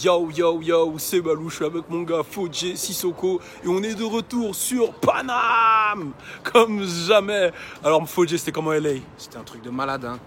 Yo yo yo, c'est Balou, je suis avec mon gars Fodje Sissoko et on est de retour sur Paname comme jamais. Alors Fodje, c'était comment LA? C'était un truc de malade, hein.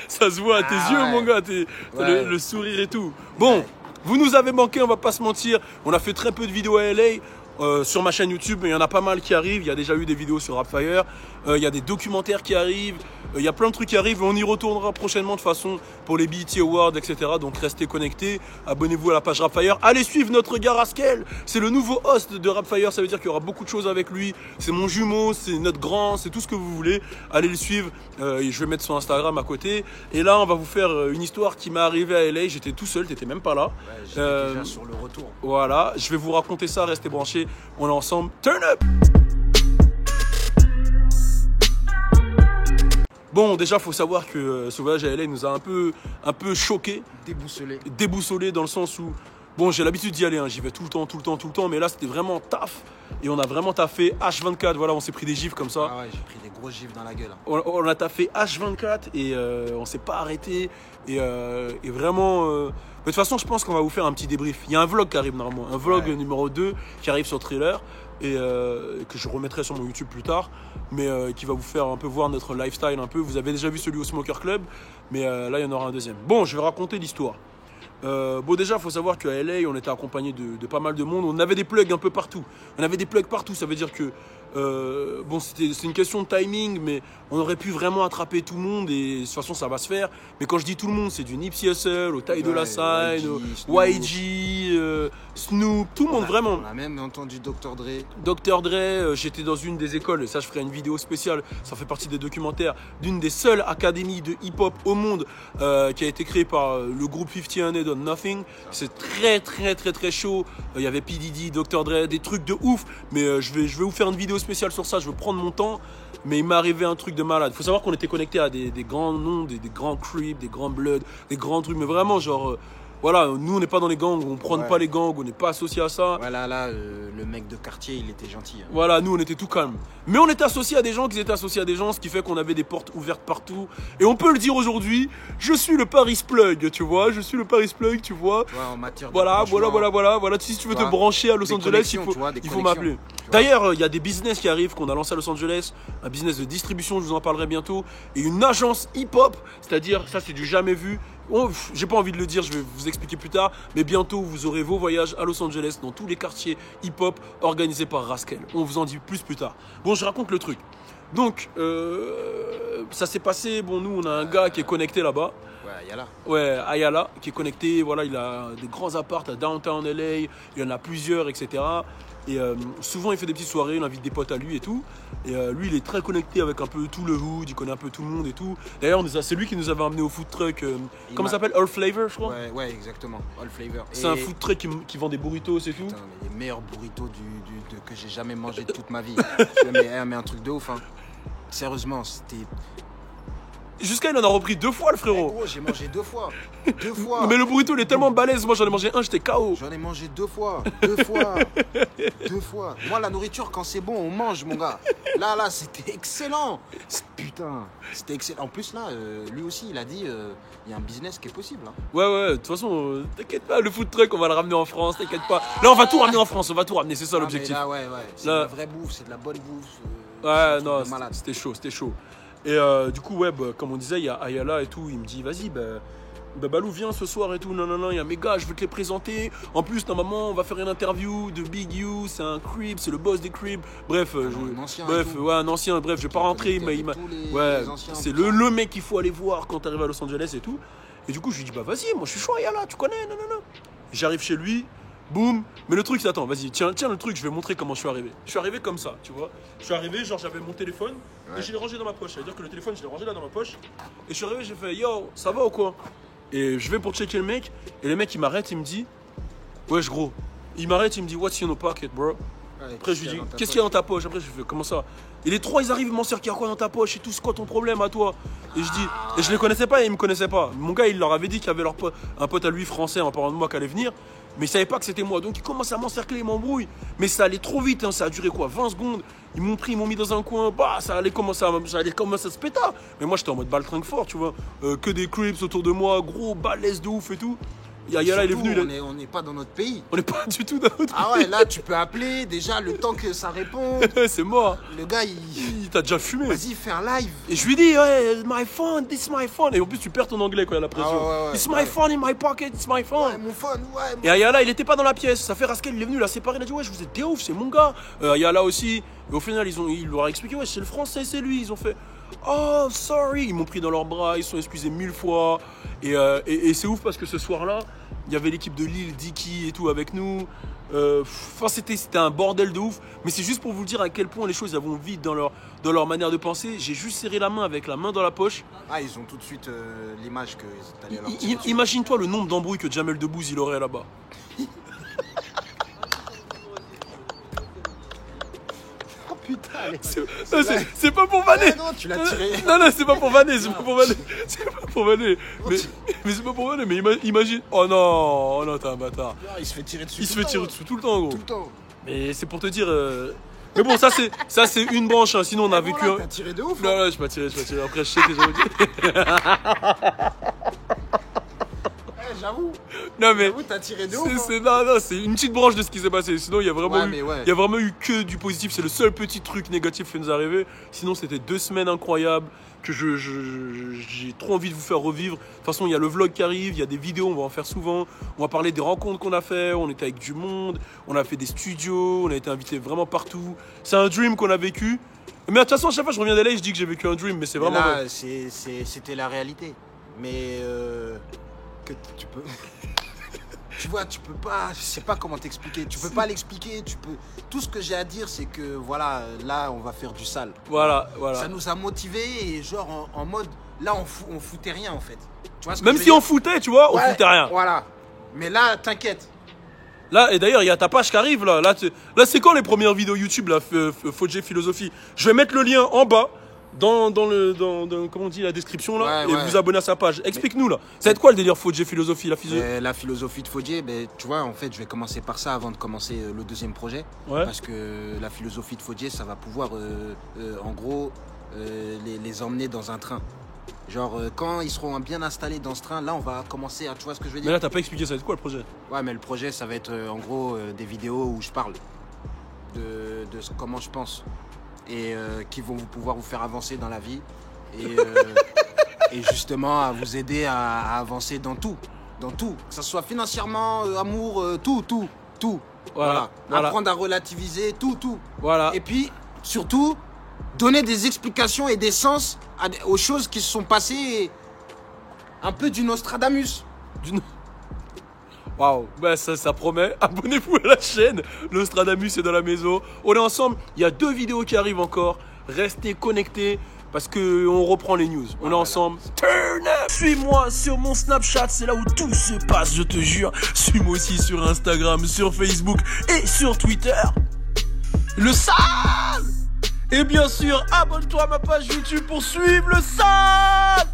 Ça se voit à tes yeux, ouais. mon gars, t'as le sourire et tout. Bon, vous nous avez manqué, on va pas se mentir. On a fait très peu de vidéos à LA. Sur ma chaîne YouTube, il y en a pas mal qui arrivent. Il y a déjà eu des vidéos sur Rapfire. Il y a des documentaires qui arrivent. Il y a plein de trucs qui arrivent. On y retournera prochainement de toute façon pour les BET Awards, etc. Donc restez connectés. Abonnez-vous à la page Rapfire. Allez suivre notre gars Raskel. C'est le nouveau host de Rapfire. Ça veut dire qu'il y aura beaucoup de choses avec lui. C'est mon jumeau, c'est notre grand, c'est tout ce que vous voulez. Allez le suivre. Je vais mettre son Instagram à côté. Et là, on va vous faire une histoire qui m'est arrivée à LA. J'étais tout seul, t'étais même pas là. Ouais, j'étais déjà sur le retour. Voilà, je vais vous raconter ça. Restez branchés. On est ensemble. Turn up! Bon, déjà, faut savoir que ce voyage à LA nous a un peu choqué, déboussolé dans le sens où, bon, j'ai l'habitude d'y aller, hein, j'y vais tout le temps, mais là, c'était vraiment taf. Et on a vraiment taffé H24, voilà, on s'est pris des gifs comme ça. Ah ouais, j'ai pris des gros gifs dans la gueule. On a taffé H24 et on s'est pas arrêté. Et vraiment... de toute façon, je pense qu'on va vous faire un petit débrief. Il y a un vlog qui arrive normalement, un vlog numéro 2 qui arrive sur Trailer et que je remettrai sur mon YouTube plus tard, mais qui va vous faire un peu voir notre lifestyle un peu. Vous avez déjà vu celui au Smoker Club, mais là, il y en aura un deuxième. Bon, je vais raconter l'histoire. Bon, déjà, il faut savoir qu'à LA, on était accompagné de pas mal de monde. On avait des plugs un peu partout. Ça veut dire que, bon, c'est une question de timing, mais on aurait pu vraiment attraper tout le monde et de toute façon, ça va se faire. Mais quand je dis tout le monde, c'est du Nipsey Hussle, au Ty Dolla $ign, au YG, Snoop, tout le monde, vraiment. On a même entendu Dr. Dre. Dr. Dre, j'étais dans une des écoles, et ça je ferai une vidéo spéciale, ça fait partie des documentaires, d'une des seules académies de hip-hop au monde qui a été créée par le groupe 50 Hundred on Nothing. C'est très chaud. Il y avait P. Diddy, Dr. Dre, des trucs de ouf, mais je vais vous faire une vidéo spéciale sur ça, je veux prendre mon temps. Mais il m'est arrivé un truc de malade. Il faut savoir qu'on était connecté à des grands noms, des grands Crips, des grands Bloods, des grands trucs, mais vraiment genre... voilà, nous on n'est pas dans les gangs, on prône pas les gangs, on n'est pas associé à ça. Voilà, là, le mec de quartier, il était gentil. Hein. Voilà, nous on était tout calme. Mais on était associé à des gens qui étaient associés à des gens, ce qui fait qu'on avait des portes ouvertes partout. Et on peut le dire aujourd'hui, je suis le Paris Plug, tu vois. Je suis le Paris Plug, tu vois. Ouais, en matière de voilà. Si tu veux te brancher à Los Angeles, il faut m'appeler. D'ailleurs, il y a des business qui arrivent qu'on a lancé à Los Angeles, un business de distribution, je vous en parlerai bientôt, et une agence hip-hop, c'est-à-dire, ça c'est du jamais vu. J'ai pas envie de le dire, je vais vous expliquer plus tard, mais bientôt vous aurez vos voyages à Los Angeles dans tous les quartiers hip-hop organisés par Raskel. On vous en dit plus tard. Bon, je raconte le truc. Donc, ça s'est passé, bon, nous on a un gars qui est connecté là-bas. Ayala. Ouais, Ayala, qui est connecté, voilà, il a des grands apparts à Downtown LA, il y en a plusieurs, etc. Et souvent il fait des petites soirées, il invite des potes à lui et tout. Et lui il est très connecté avec un peu tout le hood, il connaît un peu tout le monde et tout. D'ailleurs c'est lui qui nous avait amené au food truck, comment ça s'appelle? All Flavor je crois. Ouais, exactement, All Flavor. C'est un food truck qui vend des burritos et tout. Putain, les meilleurs burritos que j'ai jamais mangé de toute ma vie. mais un truc de ouf, hein. Sérieusement, c'était... Jusqu'à il en a repris 2 fois le frérot. Gros, j'ai mangé 2 fois. Mais le burrito il est tellement balèze, moi j'en ai mangé un, j'étais KO. J'en ai mangé 2 fois. 2 fois. Moi la nourriture quand c'est bon on mange mon gars. Là c'était excellent. Putain, c'était excellent. En plus là, lui aussi il a dit il y a un business qui est possible. Hein. Ouais, de toute façon, t'inquiète pas, le food truck on va le ramener en France, t'inquiète pas. Là on va tout ramener en France, c'est ça l'objectif. Là c'est de la vraie bouffe, c'est de la bonne bouffe. Ouais, non, c'était chaud. Et du coup, comme on disait, il y a Ayala et tout. Il me dit, vas-y, Balou, viens ce soir et tout. Non, il y a mes gars, je veux te les présenter. En plus, normalement, on va faire une interview de Big U. C'est un Crib, c'est le boss des Crib. Bref, un ancien. Bref, je vais pas rentrer. Mais c'est le mec qu'il faut aller voir quand t'arrives à Los Angeles et tout. Et du coup, je lui dis, bah vas-y, moi je suis chaud, Ayala, tu connais. Non. J'arrive chez lui. Boum. Mais le truc c'est, attends, vas-y, tiens le truc, je vais montrer comment je suis arrivé. Je suis arrivé comme ça, tu vois. Je suis arrivé, genre j'avais mon téléphone et je l'ai rangé dans ma poche. Ça veut dire que le téléphone, je l'ai rangé là dans ma poche. Et je suis arrivé, j'ai fait, yo, ça va ou quoi? Et je vais pour checker le mec. Et le mec il m'arrête, il me dit, wesh gros. Il m'arrête, il me dit, what's in your pocket, bro? Après je lui dis, qu'est-ce qu'il y a dans ta poche? Après je fais, comment ça? Et les trois ils arrivent, ils m'en servent, qu'il y a quoi dans ta poche et tout, c'est quoi ton problème à toi? Et je dis, et je les connaissais pas et ils me connaissaient pas. Mon gars il leur avait dit qu'il y avait un pote à lui français en parlant de moi qui allait venir. Mais ils savaient pas que c'était moi, donc ils commencent à m'encercler, ils m'embrouillent. Mais ça allait trop vite, hein. Ça a duré quoi, 20 secondes. Ils m'ont pris, ils m'ont mis dans un coin, ça allait commencer à se péter. Mais moi j'étais en mode baltringue fort, tu vois. Que des creeps autour de moi, gros balèze de ouf et tout. Ayala, il est venu. On n'est pas dans notre pays. On n'est pas du tout dans notre Ah ouais, là, tu peux appeler. Déjà, le temps que ça réponde. C'est mort. Le gars, Il t'a déjà fumé. Vas-y, fais un live. Et je lui dis, ouais, my phone, this is my phone. Et en plus, tu perds ton anglais quand il y a la pression. Ah ouais, It's my phone in my pocket, it's my phone. Ouais, mon phone, ouais. Et Ayala, il était pas dans la pièce. Ça fait Rascal, il est venu, il a séparé. Il a dit, ouais, je vous êtes des ouf, c'est mon gars. Ayala aussi. Et au final, il leur a expliqué, ouais, c'est le français, c'est lui. Ils ont fait, oh, sorry. Ils m'ont pris dans leurs bras, ils se sont excusés 1000 fois. Et c'est ouf parce que ce soir-là, il y avait l'équipe de Lille, Dicky et tout avec nous. Enfin, c'était un bordel de ouf. Mais c'est juste pour vous dire à quel point les choses vont vite dans leur manière de penser. J'ai juste serré la main avec la main dans la poche. Ah, ils ont tout de suite l'image que t'allais leur tirer dessus. Imagine-toi le nombre d'embrouilles que Jamel Debbouze il aurait là-bas. Oh putain, C'est pas pour vanner. Ouais, non, tu l'as tiré. Non, c'est pas pour vanner, c'est pas pour vanner. C'est pas pour vanner. Mais c'est pas pour vanner, mais imagine. Oh non, t'es un bâtard. Non, il se fait tirer dessus. Il se fait tirer dessus tout le temps, gros. Tout le temps. Mais c'est pour te dire. Mais bon, ça c'est une branche, hein. Sinon on a vécu. Bon, là, t'as tiré de ouf. Non, hein. je pas tiré. Après, je sais que j'avais dit. J'avoue. Non, mais. J'avoue, t'as tiré de ouf. hein. Non, c'est une petite branche de ce qui s'est passé. Sinon, il y a vraiment Ouais, eu. mais ouais. Il y a vraiment eu que du positif. C'est le seul petit truc négatif qui nous est arrivé. Sinon, c'était 2 semaines incroyables que j'ai trop envie de vous faire revivre. De toute façon, il y a le vlog qui arrive, il y a des vidéos, on va en faire souvent. On va parler des rencontres qu'on a fait. On était avec du monde, on a fait des studios, on a été invité vraiment partout. C'est un dream qu'on a vécu. Mais de toute façon, à chaque fois que je reviens d'LA, je dis que j'ai vécu un dream, mais c'est Mais vraiment. là, c'était la réalité. Mais que tu peux. Tu vois, tu peux pas. Je sais pas comment t'expliquer. Tu peux pas l'expliquer. Tout ce que j'ai à dire, c'est que voilà, là, on va faire du sale. Voilà. Ça nous a motivés et genre en mode. Là, on foutait rien en fait. Tu vois ce que Même je veux si on dire foutait, tu vois, on Ouais, foutait rien. Voilà. Mais là, t'inquiète. Là, et d'ailleurs, il y a ta page qui arrive là. Là, c'est quand les premières vidéos YouTube, là, Fodje Philosophie. Je vais mettre le lien en bas dans comment on dit, la description là, Ouais, et ouais. vous abonner à sa page. Explique-nous là. Ça va être quoi le délire Fodje Philosophie, la physio? La philosophie de Fodje, ben, tu vois, en fait, je vais commencer par ça avant de commencer le deuxième projet. Ouais. Parce que la philosophie de Fodje, ça va pouvoir, en gros, les emmener dans un train. Genre, quand ils seront bien installés dans ce train, là, on va commencer à... Tu vois ce que je veux Mais dire? là, t'as pas expliqué ça va être quoi le projet? Ouais, mais le projet, ça va être, en gros, des vidéos où je parle de comment je pense. Et qui vont pouvoir vous faire avancer dans la vie. Et justement, à vous aider à avancer dans tout. Dans tout. Que ce soit financièrement, amour, tout. Voilà. Apprendre à relativiser, tout. Voilà. Et puis, surtout, donner des explications et des sens aux choses qui se sont passées. Un peu du Nostradamus. Waouh, bah ça promet. Abonnez-vous à la chaîne. Nostradamus est dans la maison. On est ensemble. Il y a 2 vidéos qui arrivent encore. Restez connectés parce que on reprend les news. On est ensemble. Turn up. Suis-moi sur mon Snapchat, c'est là où tout se passe, je te jure. Suis-moi aussi sur Instagram, sur Facebook et sur Twitter. Le sale. Et bien sûr, abonne-toi à ma page YouTube pour suivre le sale.